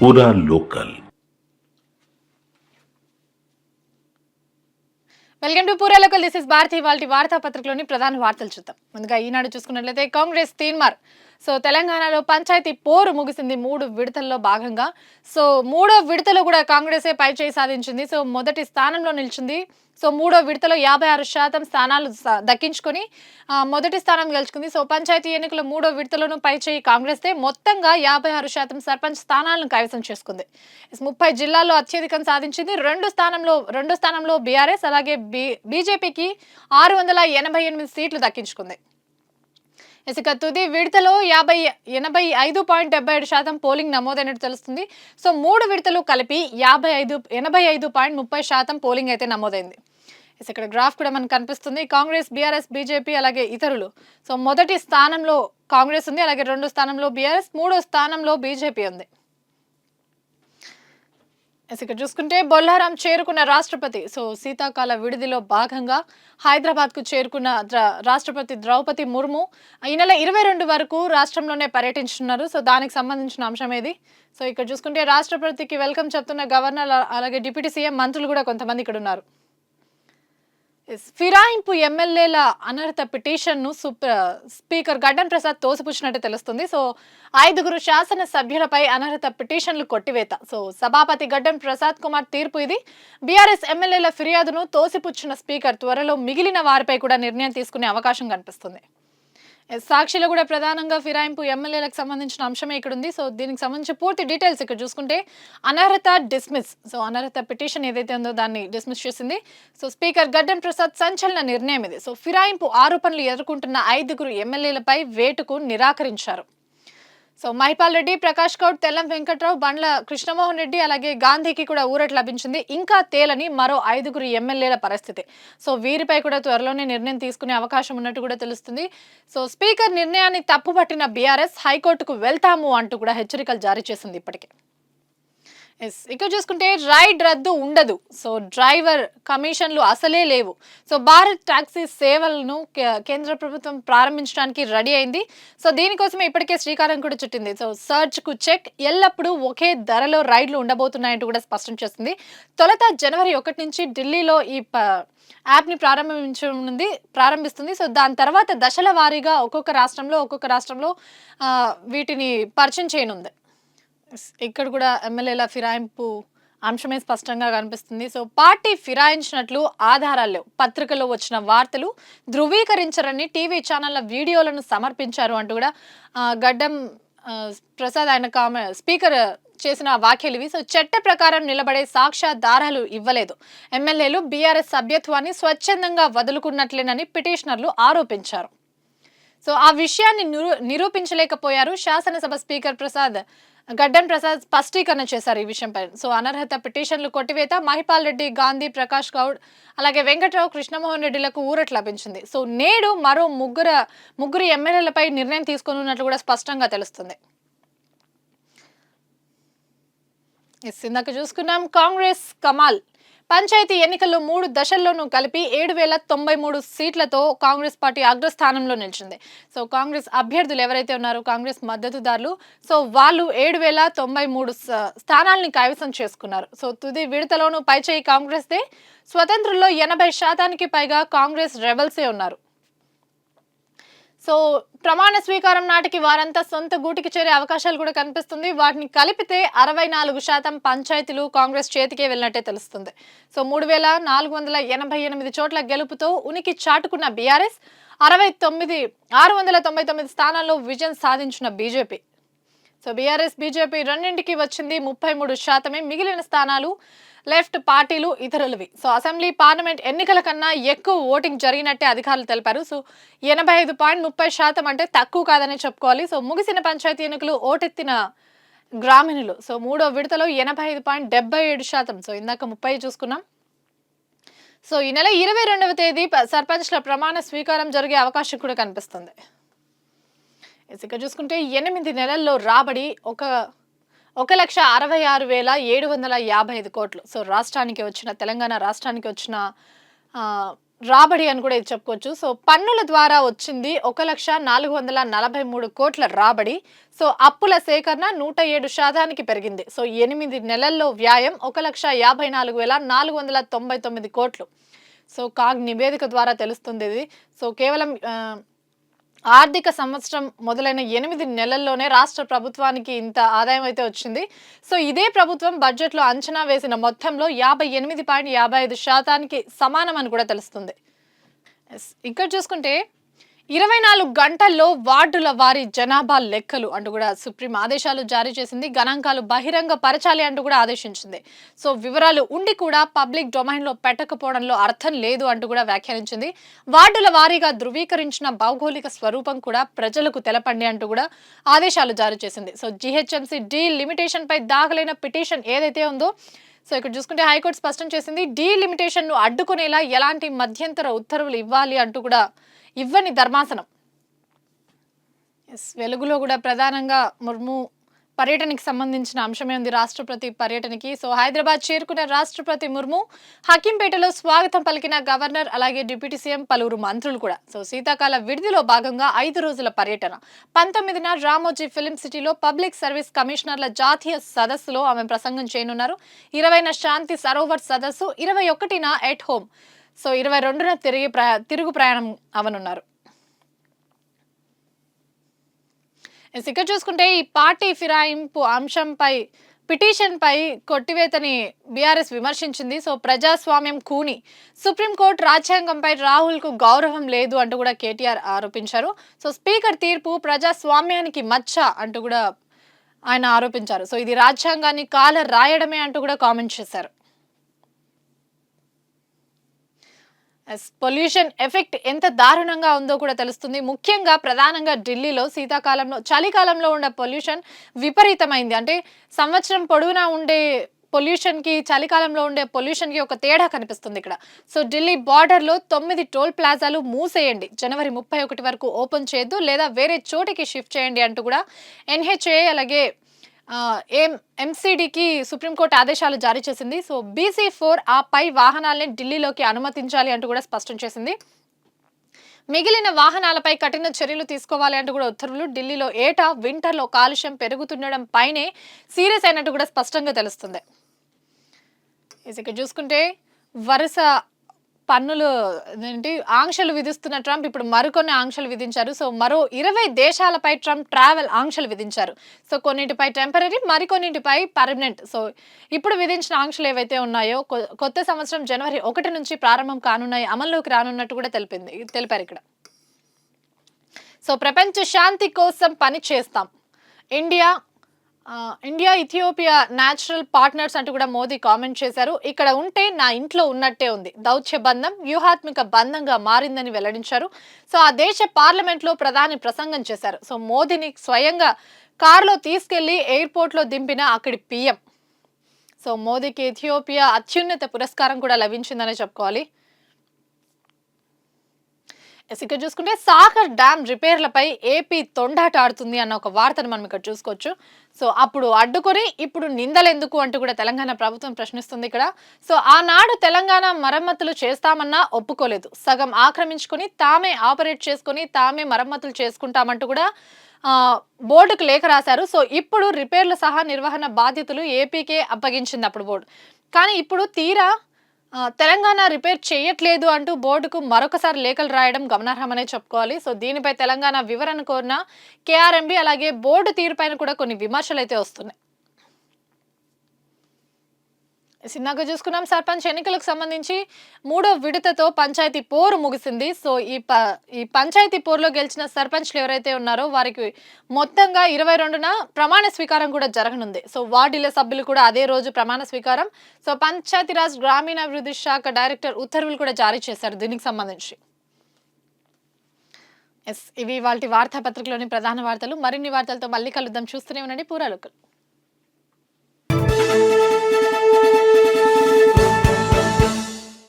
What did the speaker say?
पूरा Local. Welcome to Pura Local. This is Bharati. వాళ్ళ వార్తాపత్రికలోని ప్రధాన వార్తలు చూద్దాం. ముందుగా ఈనాడు చూసుకున్నట్లయితే కాంగ్రెస్ తీన్మార్. సో తెలంగాణలో పంచాయతీ పోరు ముగిసింది 3 విడతల్లో భాగంగా. సో మూడో విడతలో కూడా కాంగ్రెసే పైచేయి సాధించింది. సో మొదటి స్థానంలో నిలిచింది. సో మూడో విడతలో 56% స్థానాలు దక్కించుకొని మొదటి స్థానం గెలుచుకుంది. సో పంచాయతీ ఎన్నికల మూడో విడతలోనూ పైచేయి కాంగ్రెస్దే. మొత్తంగా 56% సర్పంచ్ స్థానాలను కైవసం చేసుకుంది. 30 జిల్లాల్లో అత్యధికం సాధించింది. రెండో స్థానంలో బీఆర్ఎస్, అలాగే బీజేపీకి 688 సీట్లు దక్కించుకుంది. ఇక తుది విడతలో 85.77% పోలింగ్ నమోదైనట్టు తెలుస్తుంది. సో 3 విడతలు కలిపి 85.30% పోలింగ్ అయితే నమోదైంది. ఇక్కడ గ్రాఫ్ కూడా మనకు కనిపిస్తుంది. కాంగ్రెస్, బీఆర్ఎస్, బీజేపీ అలాగే ఇతరులు. సో మొదటి స్థానంలో కాంగ్రెస్ ఉంది, అలాగే 2వ స్థానంలో బీఆర్ఎస్, 3వ స్థానంలో బీజేపీ ఉంది. ఇక్కడ చూసుకుంటే బొల్లారం చేరుకున్న రాష్ట్రపతి. సో శీతాకాల విడిదిలో భాగంగా హైదరాబాద్కు చేరుకున్న రాష్ట్రపతి ద్రౌపది ముర్ము ఈ నెల 22 వరకు రాష్ట్రంలోనే పర్యటించున్నారు. సో దానికి సంబంధించిన అంశం ఏది. సో ఇక్కడ చూసుకుంటే రాష్ట్రపతికి వెల్కమ్ చెప్తున్న గవర్నర్, అలాగే డిప్యూటీ సీఎం, మంత్రులు కూడా కొంతమంది ఇక్కడ ఉన్నారు. ఫిరాయింపు ఎమ్మెల్యేల అనర్హత పిటిషన్ను స్పీకర్ గడ్డం ప్రసాద్ తోసిపుచ్చినట్టు తెలుస్తుంది. సో 5 శాసన సభ్యులపై అనర్హత పిటిషన్లు కొట్టివేత. సో సభాపతి గడ్డం ప్రసాద్ కుమార్ తీర్పు ఇది. బీఆర్ఎస్ ఎమ్మెల్యేల ఫిర్యాదును తోసిపుచ్చిన స్పీకర్ త్వరలో మిగిలిన వారిపై కూడా నిర్ణయం తీసుకునే అవకాశం కనిపిస్తుంది. సాక్షిలో కూడా ప్రధానంగా ఫిరాయింపు ఎమ్మెల్యేలకు సంబంధించిన అంశమే ఇక్కడ ఉంది. సో దీనికి సంబంధించి పూర్తి డీటెయిల్స్ ఇక్కడ చూసుకుంటే అనర్హత డిస్మిస్. సో అనర్హత పిటిషన్ ఏదైతే ఉందో దాన్ని డిస్మిస్ చేసింది. సో స్పీకర్ గడ్డం ప్రసాద్ సంచలన నిర్ణయం ఇది. సో ఫిరాయింపు ఆరోపణలు ఎదుర్కొంటున్న 5 ఎమ్మెల్యేలపై వేటుకు నిరాకరించారు. సో మహిపాల్ రెడ్డి, ప్రకాష్ గౌడ్, తెల్లం వెంకట్రావు, బండ్ల కృష్ణమోహన్ రెడ్డి, అలాగే గాంధీకి కూడా ఊరట లభించింది. ఇంకా తేలని మరో 5 ఎమ్మెల్యేల పరిస్థితి. సో వీరిపై కూడా త్వరలోనే నిర్ణయం తీసుకునే అవకాశం ఉన్నట్టు కూడా తెలుస్తుంది. సో స్పీకర్ నిర్ణయాన్ని తప్పుపట్టిన బీఆర్ఎస్ హైకోర్టుకు వెళ్తాము అంటూ కూడా హెచ్చరికలు జారీ చేసింది ఇప్పటికే. ఇక్కడ చూసుకుంటే రైడ్ రద్దు ఉండదు. సో డ్రైవర్ కమిషన్లు అసలే లేవు. సో భారత్ టాక్సీ సేవలను కేంద్ర ప్రభుత్వం ప్రారంభించడానికి రెడీ అయింది. సో దీనికోసమే ఇప్పటికే శ్రీకారం కూడా చుట్టింది. సో సర్చ్ కు చెక్, ఎల్లప్పుడూ ఒకే ధరలో రైడ్లు ఉండబోతున్నాయంటూ కూడా స్పష్టం చేస్తుంది. తొలుత జనవరి 1 నుంచి ఢిల్లీలో ఈ యాప్ని ప్రారంభిస్తుంది. సో దాని తర్వాత దశల వారీగా ఒక్కొక్క రాష్ట్రంలో వీటిని పరిచయం చేయనుంది. ఇక్కడ కూడా ఎమ్మెల్యేల ఫిరాయింపు అంశమే స్పష్టంగా కనిపిస్తుంది. సో పార్టీ ఫిరాయించినట్లు ఆధారాలు లేవు. పత్రికల్లో వచ్చిన వార్తలు ధృవీకరించరని టీవీ ఛానళ్ల వీడియోలను సమర్పించారు అంటూ కూడా గడ్డం ప్రసాద్ ఆయన స్పీకర్ చేసిన వ్యాఖ్యలు ఇవి. సో చట్ట ప్రకారం నిలబడే సాక్ష్యాధారాలు ఇవ్వలేదు. ఎమ్మెల్యేలు బీఆర్ఎస్ సభ్యత్వాన్ని స్వచ్ఛందంగా వదులుకున్నట్లేనని పిటిషనర్లు ఆరోపించారు. సో ఆ విషయాన్ని నిరూపించలేకపోయారు. శాసనసభ స్పీకర్ గడ్డం ప్రసాద్ స్పష్టీకరణ చేశారు ఈ విషయంపై. సో అనర్హత పిటిషన్లు కొట్టివేత, మహిపాల్ రెడ్డి, గాంధీ, ప్రకాష్ గౌడ్, అలాగే వెంకట్రావు, కృష్ణమోహన్ రెడ్డిలకు ఊరట లభించింది. సో నేడు మరో ముగ్గురు ఎమ్మెల్యేలపై నిర్ణయం తీసుకున్నట్లు కూడా స్పష్టంగా తెలుస్తుంది. ఇందాక చూసుకున్నాం కాంగ్రెస్ కమాల్. పంచాయతీ ఎన్నికల్లో 3 దశల్లోనూ కలిపి 7,093 సీట్లతో కాంగ్రెస్ పార్టీ అగ్రస్థానంలో నిలిచింది. సో కాంగ్రెస్ అభ్యర్థులు ఎవరైతే ఉన్నారో కాంగ్రెస్ మద్దతుదారులు, సో వాళ్ళు 7,093 స్థానాలని కైవసం చేసుకున్నారు. సో తుది విడతలోనూ పైచేయి కాంగ్రెస్దే. స్వతంత్రుల్లో 80% పైగా కాంగ్రెస్ రెబల్సే ఉన్నారు. సో ప్రమాణ స్వీకారం నాటికి వారంతా సొంత గూటికి చేరే అవకాశాలు కూడా కనిపిస్తుంది. వాటిని కలిపితే 64% పంచాయతీలు కాంగ్రెస్ చేతికే వెళ్ళినట్టే తెలుస్తుంది. సో 3,488 చోట్ల గెలుపుతో ఉనికి చాటుకున్న బీఆర్ఎస్ 699 స్థానాల్లో విజయం సాధించిన బీజేపీ. సో బీఆర్ఎస్, బీజేపీ రెండింటికి వచ్చింది 33%. మిగిలిన స్థానాలు లెఫ్ట్ పార్టీలు, ఇతరులవి. సో అసెంబ్లీ, పార్లమెంట్ ఎన్నికల కన్నా ఎక్కువ ఓటింగ్ జరిగినట్టే అధికారులు తెలిపారు. సో 85.30% అంటే తక్కువ కాదని చెప్పుకోవాలి. సో ముగిసిన పంచాయతీ ఎన్నికలు ఓటెత్తిన గ్రామీణులు. సో మూడో విడతలో 85.77%. సో ఇందాక 30 చూసుకున్నాం. సో ఈ నెల 22వ తేదీ సర్పంచ్ల ప్రమాణ స్వీకారం జరిగే అవకాశం కూడా కనిపిస్తుంది. ఇక చూసుకుంటే 8 నెలల్లో రాబడి 1,66,755 కోట్లు. సో తెలంగాణ రాష్ట్రానికి వచ్చిన రాబడి అని కూడా ఇది చెప్పుకోవచ్చు. సో, పన్నుల ద్వారా వచ్చింది 1,443,00,00,000 రాబడి. సో, అప్పుల సేకరణ 107% పెరిగింది. సో, 8 నెలల్లో వ్యాయం 1,54,499,00,00,000. సో, కాగ్ నివేదిక ద్వారా తెలుస్తుందిది. సో, కేవలం ఆర్థిక సంవత్సరం మొదలైన 8 నెలల్లోనే రాష్ట్ర ప్రభుత్వానికి ఇంత ఆదాయం అయితే వచ్చింది. సో, ఇదే ప్రభుత్వం బడ్జెట్‌లో అంచనా వేసిన మొత్తంలో 58.55% సమానం అని కూడా తెలుస్తుంది. ఇక్కడ చూసుకుంటే 24 గంటల్లో వార్డుల వారి జనాభా లెక్కలు అంటూ కూడా సుప్రీం ఆదేశాలు జారీ చేసింది. గణాంకాలు బహిరంగ పరచాలి అంటూ కూడా ఆదేశించింది. సో, వివరాలు ఉండి కూడా పబ్లిక్ డొమైన్లో పెట్టకపోవడంలో అర్థం లేదు అంటూ కూడా వ్యాఖ్యానించింది. వార్డుల వారీగా ధృవీకరించిన భౌగోళిక స్వరూపం కూడా ప్రజలకు తెలపండి అంటూ కూడా ఆదేశాలు జారీ చేసింది. సో, జీహెచ్ఎంసీ లిమిటేషన్ పై దాఖలైన పిటిషన్ ఏదైతే ఉందో, సో ఇక్కడ చూసుకుంటే హైకోర్టు స్పష్టం చేసింది, లిమిటేషన్ ను అడ్డుకునేలా ఎలాంటి మధ్యంతర ఉత్తర్వులు ఇవ్వాలి అంటూ కూడా ఇవ్వని ధర్మాసనం. వెలుగులో కూడా ప్రధానంగా ముర్ము పర్యటనకి సంబంధించిన అంశమే ఉంది. రాష్ట్రపతి పర్యటనకి సో హైదరాబాద్ చేరుకున్న రాష్ట్రపతి ముర్ము హకీంపేటలో స్వాగతం పలికిన గవర్నర్ అలాగే డిప్యూటీ సీఎం పలువురు మంత్రులు కూడా. సో శీతాకాల విడిదిలో భాగంగా 5 రోజుల పర్యటన 19న రామోజీ ఫిలిం సిటీలో పబ్లిక్ సర్వీస్ కమిషనర్ల జాతీయ సదస్సులో ఆమె ప్రసంగం చేయనున్నారు. 20న శాంతి సరోవర్ సదస్సు, 21న ఎట్ హోమ్, సో 22న తిరుగు ప్రయాణం అవనున్నారు. ఇక్కడ చూసుకుంటే ఈ పార్టీ ఫిరాయింపు అంశంపై పిటిషన్ పై కొట్టివేతని బీఆర్ఎస్ విమర్శించింది. సో ప్రజాస్వామ్యం కూని, సుప్రీంకోర్టు రాజ్యాంగంపై రాహుల్ కు గౌరవం లేదు అంటూ కూడా కేటీఆర్ ఆరోపించారు. సో స్పీకర్ తీర్పు ప్రజాస్వామ్యానికి మచ్చ అంటూ కూడా ఆయన ఆరోపించారు. సో ఇది రాజ్యాంగాన్ని కాల రాయడమే అంటూ కూడా కామెంట్ చేశారు. పొల్యూషన్ ఎఫెక్ట్ ఎంత దారుణంగా ఉందో కూడా తెలుస్తుంది. ముఖ్యంగా ప్రధానంగా ఢిల్లీలో శీతాకాలంలో చలికాలంలో ఉండే పొల్యూషన్ విపరీతమైంది. అంటే సంవత్సరం పొడవునా ఉండే పొల్యూషన్ కి చలికాలంలో ఉండే పొల్యూషన్ కి ఒక తేడా కనిపిస్తుంది ఇక్కడ. సో ఢిల్లీ బార్డర్ లో 9 టోల్ ప్లాజాలు మూసేయండి, జనవరి 31 వరకు ఓపెన్ చేయొద్దు లేదా వేరే చోటికి షిఫ్ట్ చేయండి అంటూ కూడా ఎన్హెచ్ఏ అలాగే ఎంసీడీకి సుప్రీంకోర్టు ఆదేశాలు జారీ చేసింది. సో BC4 ఆ పై వాహనాలని ఢిల్లీలోకి అనుమతించాలి అంటూ కూడా స్పష్టం చేసింది. మిగిలిన వాహనాలపై కఠిన చర్యలు తీసుకోవాలి అంటూ కూడా ఉత్తర్వులు. ఢిల్లీలో ఏటా వింటర్లో కాలుష్యం పెరుగుతుండడం పైనే సీరియస్ అయినట్టు కూడా స్పష్టంగా తెలుస్తుంది. ఇక్కడ చూసుకుంటే వరుస పన్నులు ఏంటి ఆంక్షలు విధిస్తున్న ట్రంప్ ఇప్పుడు మరికొన్ని ఆంక్షలు విధించారు. సో మరో 20 దేశాలపై ట్రంప్ ట్రావెల్ ఆంక్షలు విధించారు. సో కొన్నింటిపై టెంపరరీ, మరికొన్నింటిపై పర్మనెంట్. సో ఇప్పుడు విధించిన ఆంక్షలు ఏవైతే ఉన్నాయో కొత్త సంవత్సరం జనవరి 1 నుంచి ప్రారంభం కానున్నాయి, అమల్లోకి రానున్నట్టు కూడా తెలిపారు ఇక్కడ. సో ప్రపంచ శాంతి కోసం పని చేస్తాం, ఇండియా ఇథియోపియా న్యాచురల్ పార్ట్నర్స్ అంటూ కూడా మోదీ కామెంట్ చేశారు. ఇక్కడ ఉంటే నా ఇంట్లో ఉన్నట్టే ఉంది, దౌత్య బంధం వ్యూహాత్మక బంధంగా మారిందని వెల్లడించారు. సో ఆ దేశ పార్లమెంట్ లో ప్రధాని ప్రసంగం చేశారు. సో మోదీని స్వయంగా కారులో తీసుకెళ్లి ఎయిర్పోర్ట్ లో దింపిన అక్కడి PM. సో మోదీకి ఇథియోపియా అత్యున్నత పురస్కారం కూడా లభించిందనే చెప్పుకోవాలి. ఇక్కడ చూసుకుంటే సాగర్ డ్యామ్ రిపేర్లపై ఏపీ తొండాట ఆడుతుంది అన్న ఒక వార్తను మనం ఇక్కడ చూసుకోవచ్చు. సో అప్పుడు అడ్డుకొని ఇప్పుడు నిందలెందుకు అంటూ కూడా తెలంగాణ ప్రభుత్వం ప్రశ్నిస్తుంది ఇక్కడ. సో ఆనాడు తెలంగాణ మరమ్మతులు చేస్తామన్నా ఒప్పుకోలేదు, సగం ఆక్రమించుకొని తామే ఆపరేట్ చేసుకొని తామే మరమ్మతులు చేసుకుంటామంటూ కూడా బోర్డుకు లేఖ రాశారు. సో ఇప్పుడు రిపేర్ల సహా నిర్వహణ బాధ్యతలు ఏపీకే అప్పగించింది అప్పుడు బోర్డు. కానీ ఇప్పుడు తీరా తెలంగాణ రిపేర్ చేయట్లేదు అంటూ బోర్డుకు మరొకసారి లేఖలు రాయడం గమనార్హమనే చెప్పుకోవాలి. సో దీనిపై తెలంగాణ వివరణ కోరిన KRMB అలాగే బోర్డు తీరుపైన కూడా కొన్ని విమర్శలు అయితే వస్తున్నాయి. సిన్నాగా చూసుకున్నాం. సర్పంచ్ ఎన్నికలకు సంబంధించి 3వ విడతతో పంచాయతీ పోరు ముగిసింది. సో ఈ పంచాయతీ పోరులో గెలిచిన సర్పంచ్లు ఎవరైతే ఉన్నారో వారికి మొత్తంగా 22న ప్రమాణ స్వీకారం కూడా జరగనుంది. సో వార్డుల సభ్యులు కూడా అదే రోజు ప్రమాణ స్వీకారం. సో పంచాయతీరాజ్ గ్రామీణాభివృద్ధి శాఖ డైరెక్టర్ ఉత్తర్వులు కూడా జారీ చేశారు దీనికి సంబంధించి. ఇవి వాటి వార్తాపత్రికలోని ప్రధాన వార్తలు. మరిన్ని వార్తలతో మళ్ళీ కలుద్దాం. చూస్తూనే ఉండండి పూరా లోకల్.